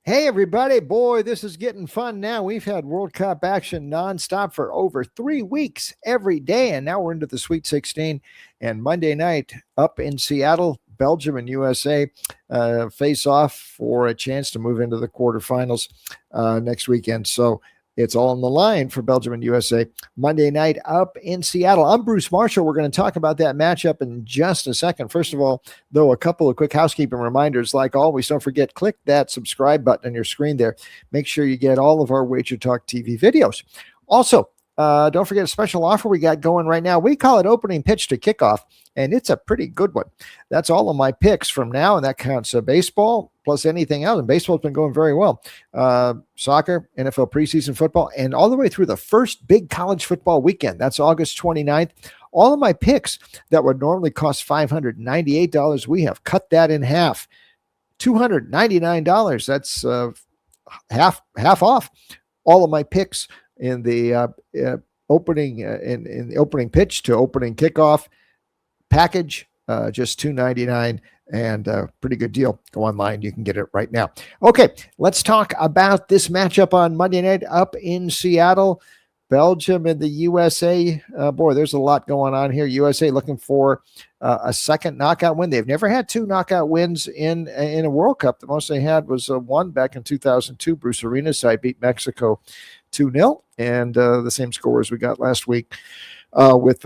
Hey, everybody. Boy, this is getting fun now. We've had World Cup action nonstop for over 3 weeks every day. And now we're into the Sweet 16. And Monday night up in Seattle, Belgium and USA face off for a chance to move into the quarterfinals next weekend. So it's all on the line for Belgium and USA Monday night up in Seattle. I'm Bruce Marshall. We're going to talk about that matchup in just a second. First of all, though, a couple of quick housekeeping reminders. Like always, don't forget, click that subscribe button on your screen there. Make sure you get all of our Wager Talk TV videos. Also, don't forget a special offer we got going right now. We call it opening pitch to kickoff, and it's a pretty good one. That's all of my picks from now, and that counts baseball plus anything else. And baseball's been going very well. Soccer, NFL preseason football, and all the way through the first big college football weekend. That's August 29th. All of my picks that would normally cost $598, we have cut that in half. $299. That's half off. All of my picks in the opening in the opening pitch to opening kickoff package, just $299, and pretty good deal. Go online, you can get it right now. Okay, let's talk about this matchup on Monday night up in Seattle. Belgium and the USA. Boy, there's a lot going on here. USA looking for a second knockout win. They've never had two knockout wins in a World Cup. The most they had was one back in 2002. Bruce Arena's side beat Mexico 2-0, and the same score as we got last week with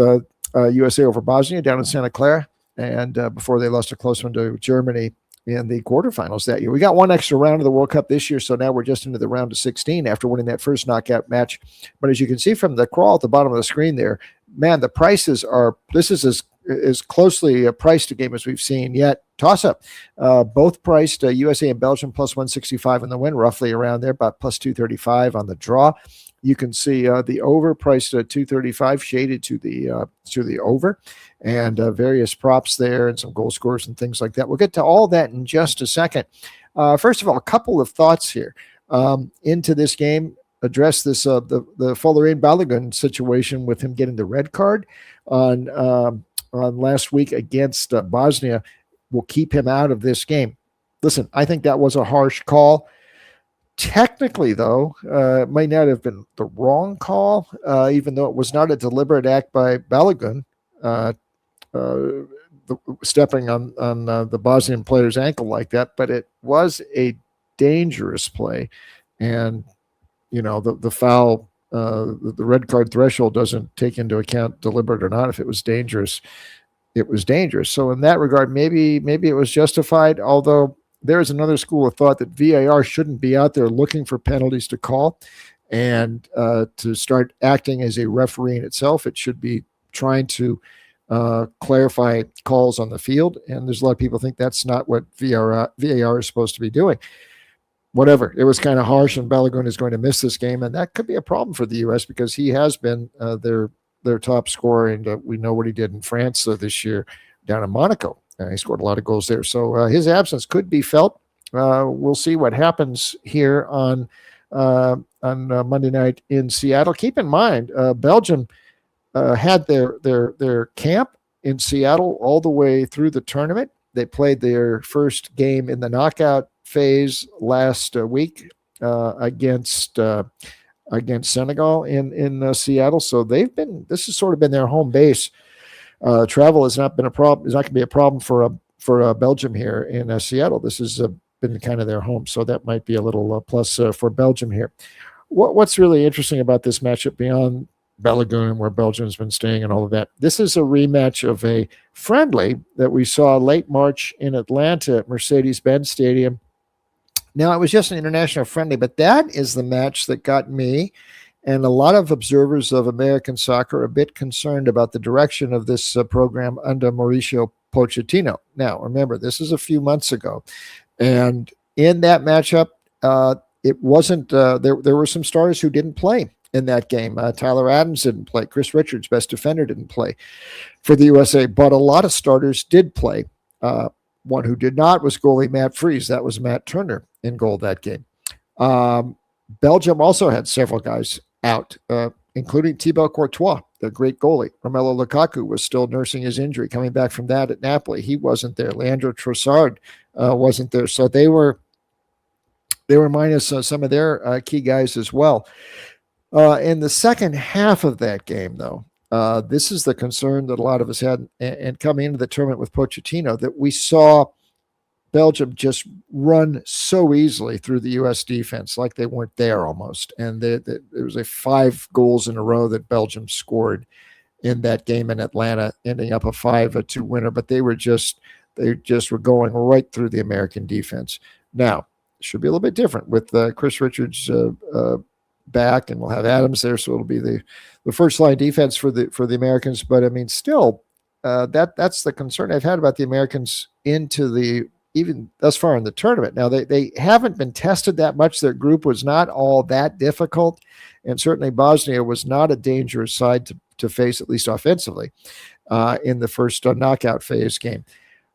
USA over Bosnia down in Santa Clara, and before they lost a close one to Germany in the quarterfinals that year. We got one extra round of the World Cup this year, so now we're just into the round of 16 after winning that first knockout match. But as you can see from the crawl at the bottom of the screen there, man, the prices are, this is as closely priced a game as we've seen yet. Toss-up. Both priced USA and Belgium plus 165 in the win, roughly around there, about plus 235 on the draw. You can see the over priced at 235, shaded to the over, and various props there and some goal scorers and things like that. We'll get to all that in just a second. First of all, a couple of thoughts here into this game. Address this the Folarin Balogun situation with him getting the red card on last week against Bosnia will keep him out of this game. Listen, I think that was a harsh call. Technically, though, it might not have been the wrong call, even though it was not a deliberate act by Balogun, stepping on the Bosnian player's ankle like that, but it was a dangerous play. And, you know, the foul, the red card threshold doesn't take into account deliberate or not. If it was dangerous, it was dangerous. So in that regard, maybe it was justified, although there is another school of thought that VAR shouldn't be out there looking for penalties to call and to start acting as a referee in itself. It should be trying to clarify calls on the field. And there's a lot of people think that's not what VAR is supposed to be doing. Whatever. It was kind of harsh, and Balogun is going to miss this game. And that could be a problem for the U.S. because he has been their top scorer. And we know what he did in France this year down in Monaco. He scored a lot of goals there. So his absence could be felt. We'll see what happens here on Monday night in Seattle. Keep in mind, Belgium had their camp in Seattle all the way through the tournament. They played their first game in the knockout phase last week against Senegal in Seattle. So this has sort of been their home base. Travel has not been a problem. Is not going to be a problem for Belgium here in Seattle. This has been kind of their home, so that might be a little plus for Belgium here. What's really interesting about this matchup beyond Balogun, where Belgium's been staying and all of that, this is a rematch of a friendly that we saw late March in Atlanta at Mercedes-Benz Stadium. Now, it was just an international friendly, but that is the match that got me and a lot of observers of American soccer a bit concerned about the direction of this program under Mauricio Pochettino. Now, remember, this is a few months ago. And in that matchup, it wasn't there were some stars who didn't play in that game. Tyler Adams didn't play. Chris Richards, best defender, didn't play for the USA. But a lot of starters did play. One who did not was goalie Matt Freese. That was Matt Turner in goal that game. Belgium also had several guys out, including Thibaut Courtois, the great goalie. Romelu Lukaku was still nursing his injury, coming back from that at Napoli. He wasn't there. Leandro Trossard wasn't there. So they were They were minus some of their key guys as well. In the second half of that game, though, this is the concern that a lot of us had, and coming into the tournament with Pochettino, that we saw Belgium just run so easily through the U.S. defense, like they weren't there almost. And it was 5 goals in a row that Belgium scored in that game in Atlanta, ending up a 5-2 winner. But they just were going right through the American defense. Now, it should be a little bit different with Chris Richards back, and we'll have Adams there, so it'll be the first line defense for the Americans. But I mean, still, that's the concern I've had about the Americans into the even thus far in the tournament. Now, they haven't been tested that much. Their group was not all that difficult, and certainly Bosnia was not a dangerous side to face, at least offensively, in the first knockout phase game.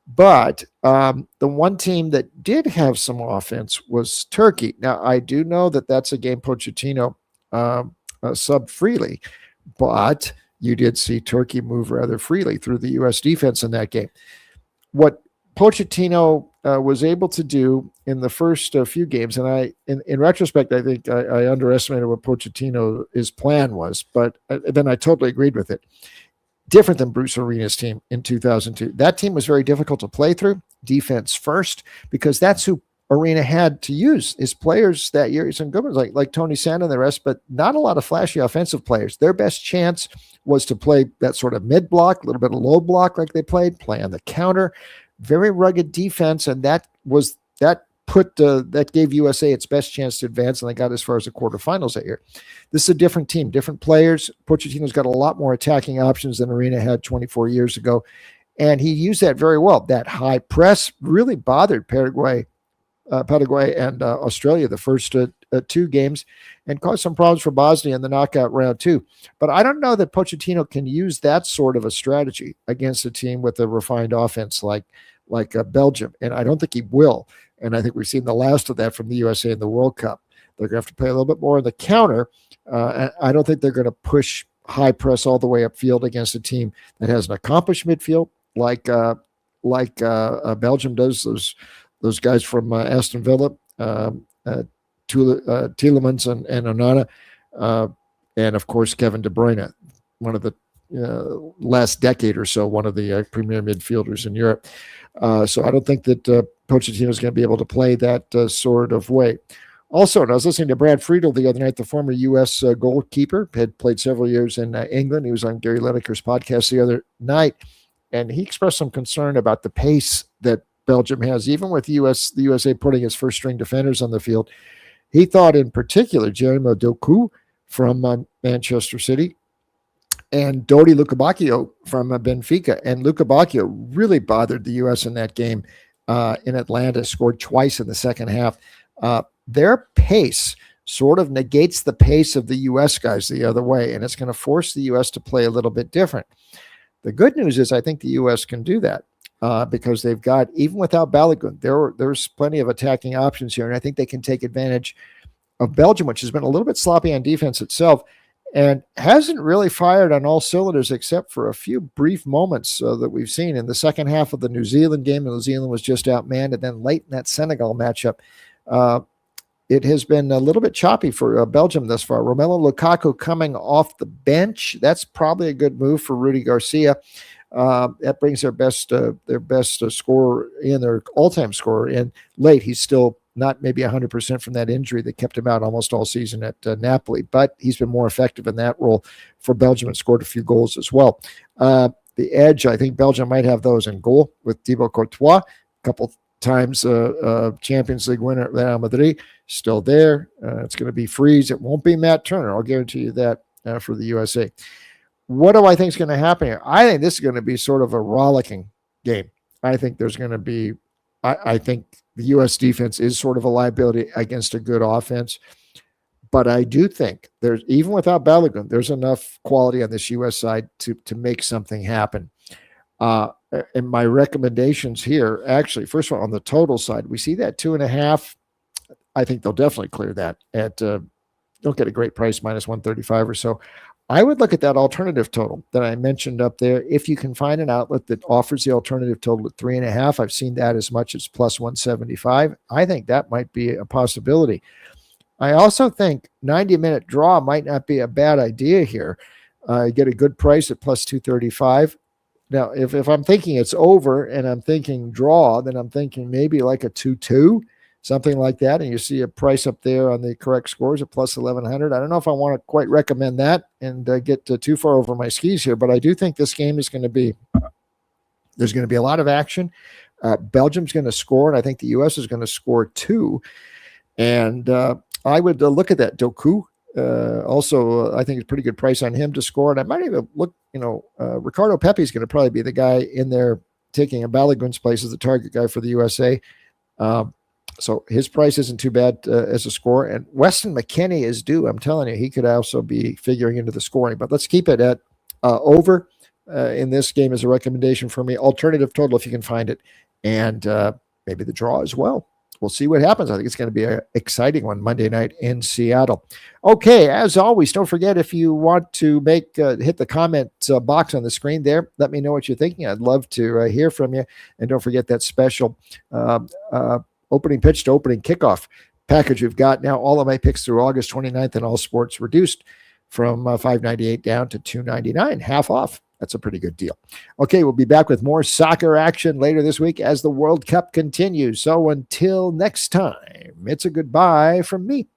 But the one team that did have some offense was Turkey. Now, I do know that that's a game Pochettino subbed freely, but you did see Turkey move rather freely through the U.S. defense in that game. What Pochettino was able to do in the first few games, and in retrospect, I think I underestimated what Pochettino's plan was, but then I totally agreed with it. Different than Bruce Arena's team in 2002. That team was very difficult to play through, defense first, because that's who Arena had to use. His players that year, some good ones like Tony Sand and the rest, but not a lot of flashy offensive players. Their best chance was to play that sort of mid block, a little bit of low block like they play on the counter. Very rugged defense, and that gave USA its best chance to advance, and they got as far as the quarterfinals that year. This is a different team, different players. Pochettino's got a lot more attacking options than Arena had 24 years ago, and he used that very well. That high press really bothered Paraguay and Australia the first 2 games, and caused some problems for Bosnia in the knockout round too. But I don't know that Pochettino can use that sort of a strategy against a team with a refined offense like Belgium, and I don't think he will. And I think we've seen the last of that from the USA in the World Cup. They're going to have to play a little bit more on the counter. I don't think they're going to push high press all the way upfield against a team that has an accomplished midfield like Belgium does. Those guys from Aston Villa, Tielemans and Onana, and of course Kevin De Bruyne, one of the last decade or so, one of the premier midfielders in Europe. So I don't think that Pochettino is going to be able to play that sort of way. Also, and I was listening to Brad Friedel the other night, the former U.S. Goalkeeper, had played several years in England. He was on Gary Lineker's podcast the other night, and he expressed some concern about the pace that Belgium has, even with the USA putting its first-string defenders on the field. He thought in particular Jeremy Doku from Manchester City and Dodi Lukebakio from Benfica. And Lukebakio really bothered the U.S. in that game in Atlanta, scored twice in the second half. Their pace sort of negates the pace of the U.S. guys the other way, and it's going to force the U.S. to play a little bit different. The good news is I think the U.S. can do that because they've got, even without Balogun, there's plenty of attacking options here, and I think they can take advantage of Belgium, which has been a little bit sloppy on defense itself and hasn't really fired on all cylinders except for a few brief moments that we've seen in the second half of the New Zealand game. New Zealand was just outmanned, and then late in that Senegal matchup, it has been a little bit choppy for Belgium thus far. Romelu Lukaku coming off the bench. That's probably a good move for Rudy Garcia. That brings their best scorer in, their all-time scorer in late. He's still not maybe 100% from that injury that kept him out almost all season at Napoli, but he's been more effective in that role for Belgium and scored a few goals as well. The edge, I think Belgium might have those in goal with Thibaut Courtois, a couple times Champions League winner at Real Madrid, still there. It's going to be Freeze. It won't be Matt Turner. I'll guarantee you that for the USA. What do I think is going to happen here? I think this is going to be sort of a rollicking game. I think there's going to be, I think the U.S. defense is sort of a liability against a good offense. But I do think there's, even without Balogun, there's enough quality on this U.S. side to make something happen. And my recommendations here, actually, first of all, on the total side, we see that 2.5. I think they'll definitely clear that at, don't get a great price, minus 135 or so. I would look at that alternative total that I mentioned up there. If you can find an outlet that offers the alternative total at 3.5, I've seen that as much as plus 175. I think that might be a possibility. I also think 90-minute draw might not be a bad idea here. Get a good price at plus 235. Now, if I'm thinking it's over and I'm thinking draw, then I'm thinking maybe like a 2-2, something like that. And you see a price up there on the correct scores at plus 1100. I don't know if I want to quite recommend that and get too far over my skis here, but I do think this game is going to be, there's going to be a lot of action. Belgium's going to score, and I think the U.S. is going to score too. And I would look at that Doku. Also, I think it's a pretty good price on him to score. And I might even look, Ricardo Pepi is going to probably be the guy in there taking a Balogun's place as the target guy for the USA. So his price isn't too bad as a score. And Weston McKennie is due. I'm telling you, he could also be figuring into the scoring. But let's keep it at over in this game as a recommendation for me. Alternative total if you can find it. And maybe the draw as well. We'll see what happens. I think it's going to be an exciting one Monday night in Seattle. Okay, as always, don't forget if you want to hit the comment box on the screen there. Let me know what you're thinking. I'd love to hear from you. And don't forget that special opening pitch to opening kickoff package we've got now. All of my picks through August 29th and all sports reduced from $5.98 down to $2.99, half off. That's a pretty good deal. Okay, we'll be back with more soccer action later this week as the World Cup continues. So until next time, it's a goodbye from me.